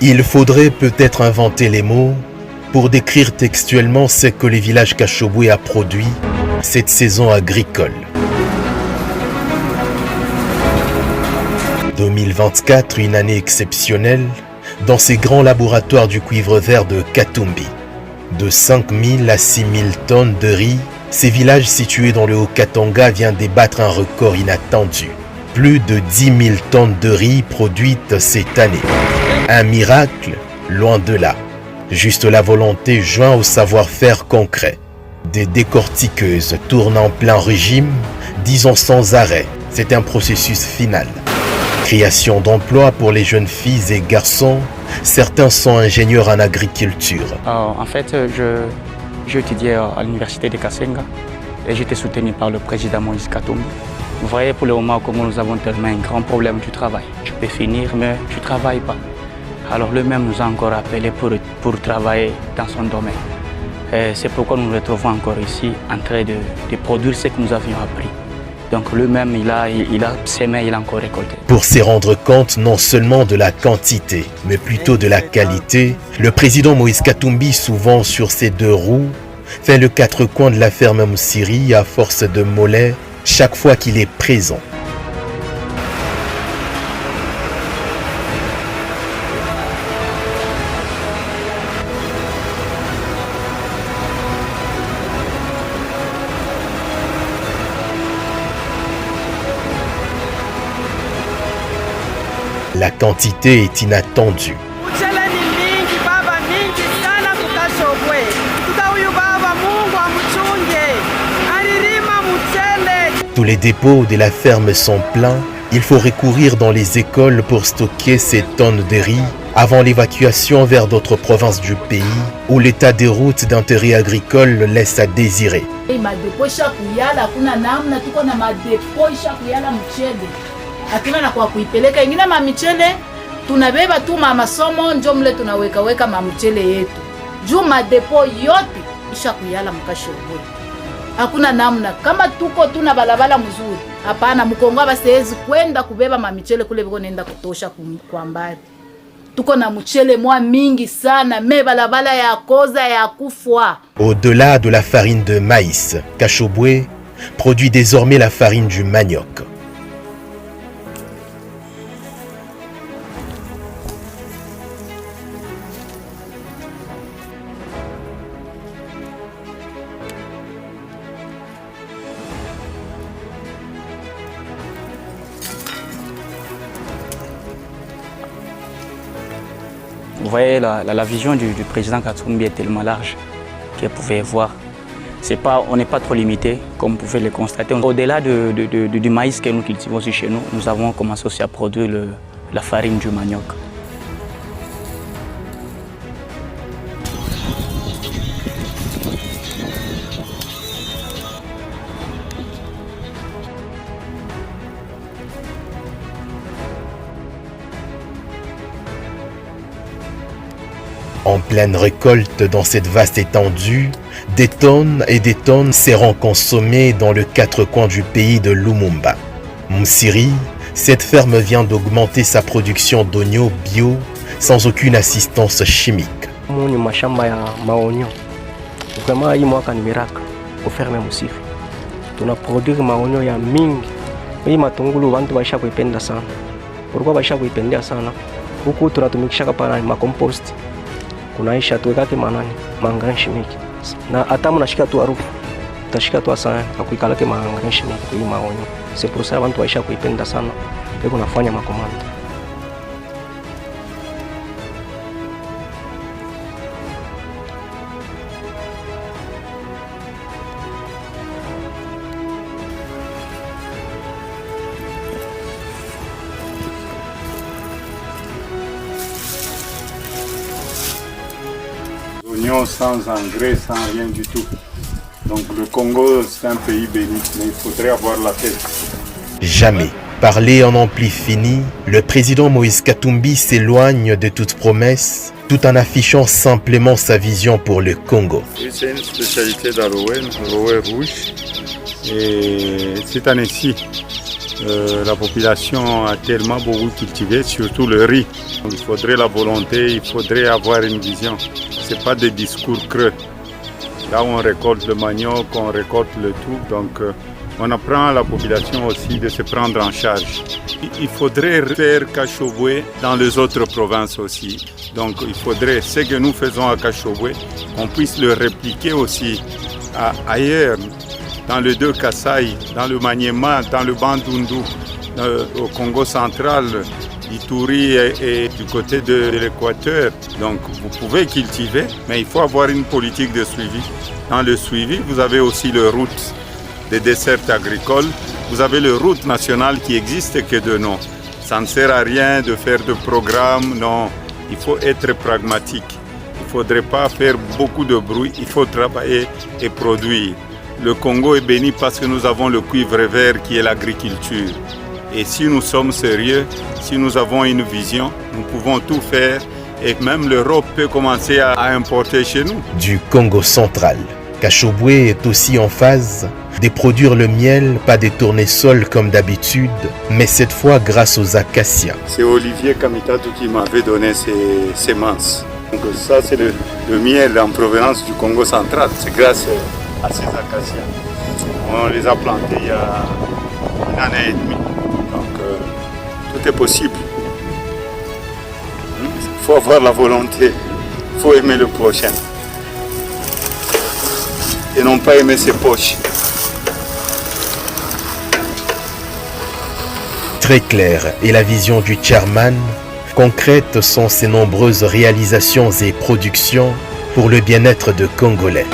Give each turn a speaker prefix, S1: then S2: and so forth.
S1: Il faudrait peut-être inventer les mots pour décrire textuellement ce que le village Kashobwe a produit cette saison agricole. 2024, une année exceptionnelle dans ces grands laboratoires du cuivre vert de Katumbi. De 5000 à 6000 tonnes de riz, ces villages situés dans le Haut-Katanga viennent débattre un record inattendu. Plus de 10 000 tonnes de riz produites cette année. Un miracle, loin de là. Juste la volonté jointe au savoir-faire concret. Des décortiqueuses tournent en plein régime, disons sans arrêt. C'est un processus final. Création d'emplois pour les jeunes filles et garçons. Certains sont ingénieurs en agriculture.
S2: En fait, j'ai étudié à l'université de Kasenga et j'étais soutenu par le président Moïse Katumbi. Vous voyez, pour le moment au Congo, nous avons tellement un grand problème du travail. Tu peux finir, mais tu ne travailles pas. Alors lui-même nous a encore appelés pour travailler dans son domaine. C'est pourquoi nous nous retrouvons encore ici en train de produire ce que nous avions appris. Donc lui-même, il a semé, il a encore récolté.
S1: Pour se rendre compte non seulement de la quantité, mais plutôt de la qualité, le président Moïse Katumbi, souvent sur ses deux roues, fait le quatre coins de la ferme Moussiri à force de mollets chaque fois qu'il est présent. La quantité est inattendue. Tous les dépôts de la ferme sont pleins. Il faut recourir dans les écoles pour stocker ces tonnes de riz avant l'évacuation vers d'autres provinces du pays où l'état des routes d'intérêt agricole laisse à désirer.
S3: Hatuna na kwa kuipeleka ingine mamichele tunabeba tu masomo njo mle tunaweka mamichele yetu juu madepo yote isha kuyala Mkashobwe. Hakuna namna kama tuko tuna balabala mzuri hapana mkongo basezi kwenda kubeba mamichele kule biko nenda kutosha kwa mbali. Tuko na mchele mwa mingi sana me balabala ya koza ya kufwa.
S1: Au-delà de la farine de maïs, Kashobwe produit désormais la farine du manioc.
S2: Vous voyez, la vision du président Katumbi est tellement large qu'il pouvait voir. On n'est pas trop limité, comme vous pouvez le constater. Au-delà du maïs que nous cultivons aussi chez nous, nous avons commencé aussi à produire la farine du manioc.
S1: En pleine récolte dans cette vaste étendue, des tonnes et des tonnes seront consommées dans les quatre coins du pays de Lumumba. Moussiri, cette ferme vient d'augmenter sa production d'oignons bio sans aucune assistance chimique.
S4: Ni mashamba ya maonyo. Vraiment hii mwaka ni miracle kwa ferme Moussiri. Tuna produire maonyo ya mingi. Hii matungulu watu baisha kuipenda sana. Pourquoi baisha kuipendea sana? Huku tunatumikisha kama ma compost. Kunaisha tuwekake maangani chimique. Na hata mnashika tu harufu. Utashika tu sana akuikalake maangani chimique kwa hii maonyo. C'est pour ça watu baisha kuipenda sana. Beko nafanya makomando.
S5: Sans engrais, sans rien du tout. Donc le Congo, c'est un pays béni, mais il faudrait avoir la tête.
S1: Jamais. Parler en ampli fini, le président Moïse Katumbi s'éloigne de toute promesse, tout en affichant simplement sa vision pour le Congo.
S5: C'est une spécialité d'Aloé, l'Aloé rouge. Et cette année-ci, La population a tellement beaucoup cultivé, surtout le riz. Il faudrait la volonté, il faudrait avoir une vision. Ce n'est pas des discours creux. Là où on récolte le manioc, on récolte le tout. Donc on apprend à la population aussi de se prendre en charge. Il faudrait faire Kachobwe dans les autres provinces aussi. Donc il faudrait, ce que nous faisons à Kachobwe, qu'on puisse le répliquer aussi ailleurs, dans le deux Kasaï, dans le Maniema, dans le Bandundu, au Congo central, Ituri et du côté de l'Équateur. Donc vous pouvez cultiver, mais il faut avoir une politique de suivi. Dans le suivi, vous avez aussi le route des dessertes agricoles. Vous avez le route national qui existe que de nom. Ça ne sert à rien de faire de programmes, non. Il faut être pragmatique. Il ne faudrait pas faire beaucoup de bruit, il faut travailler et produire. Le Congo est béni parce que nous avons le cuivre vert qui est l'agriculture. Et si nous sommes sérieux, si nous avons une vision, nous pouvons tout faire et même l'Europe peut commencer à importer chez nous.
S1: Du Congo central, Kachobwe est aussi en phase de produire le miel, pas des tournesols comme d'habitude, mais cette fois grâce aux acacias.
S5: C'est Olivier Kamitatou qui m'avait donné ces semences. Donc ça c'est le miel en provenance du Congo central, c'est grâce à ces acacias. On les a plantés il y a une année et demie. Donc tout est possible. Il faut avoir la volonté, il faut aimer le prochain. Et non pas aimer ses poches.
S1: Très claire est la vision du chairman. Concrètes sont ses nombreuses réalisations et productions pour le bien-être de Congolais.